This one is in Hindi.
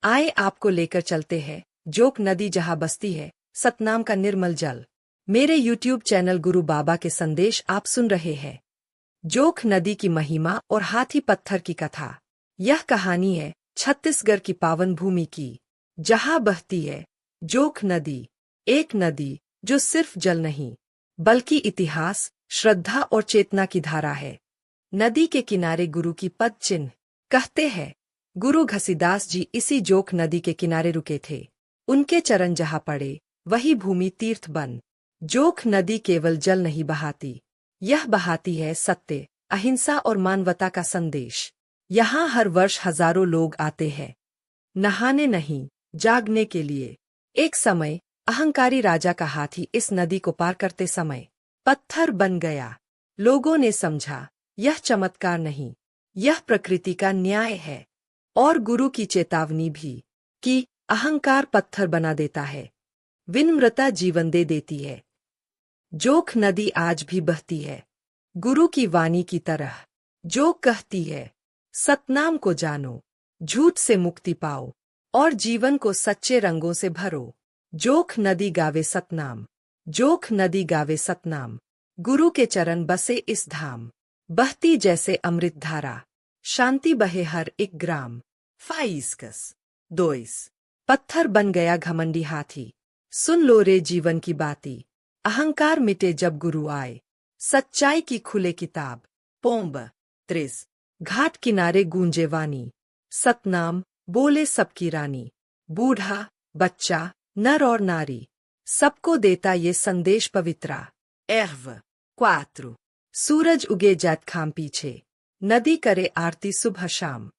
आए आपको लेकर चलते हैं जोक नदी जहां बसती है सतनाम का निर्मल जल। मेरे YouTube चैनल गुरु बाबा के संदेश आप सुन रहे हैं। जोक नदी की महिमा और हाथी पत्थर की कथा। यह कहानी है छत्तीसगढ़ की पावन भूमि की, जहां बहती है जोक नदी। एक नदी जो सिर्फ जल नहीं बल्कि इतिहास, श्रद्धा और चेतना की धारा है। नदी के किनारे गुरु की पद चिन्ह। कहते हैं गुरु घसीदास जी इसी जोक नदी के किनारे रुके थे। उनके चरण जहां पड़े वही भूमि तीर्थ बन। जोक नदी केवल जल नहीं बहाती, यह बहाती है सत्य, अहिंसा और मानवता का संदेश। यहाँ हर वर्ष हजारों लोग आते हैं, नहाने नहीं जागने के लिए। एक समय अहंकारी राजा का हाथी इस नदी को पार करते समय पत्थर बन गया। लोगों ने समझा यह चमत्कार नहीं, यह प्रकृति का न्याय है। और गुरु की चेतावनी भी कि अहंकार पत्थर बना देता है, विनम्रता जीवन दे देती है। जोक नदी आज भी बहती है, गुरु की वाणी की तरह, जो कहती है सतनाम को जानो, झूठ से मुक्ति पाओ और जीवन को सच्चे रंगों से भरो। जोक नदी गावे सतनाम, जोक नदी गावे सतनाम। गुरु के चरण बसे इस धाम, बहती जैसे अमृत धारा, शांति बहे हर एक ग्राम। फाइस्कस दोइस पत्थर बन गया घमंडी हाथी, सुन लो रे जीवन की बाती। अहंकार मिटे जब गुरु आए, सच्चाई की खुले किताब। पोंब त्रिस घाट किनारे गूंजे वानी, सतनाम बोले सबकी रानी। बूढ़ा बच्चा नर और नारी, सबको देता ये संदेश पवित्रा। एर्व क्वात्र सूरज उगे जात खाम पीछे, नदी करे आरती सुबह शाम।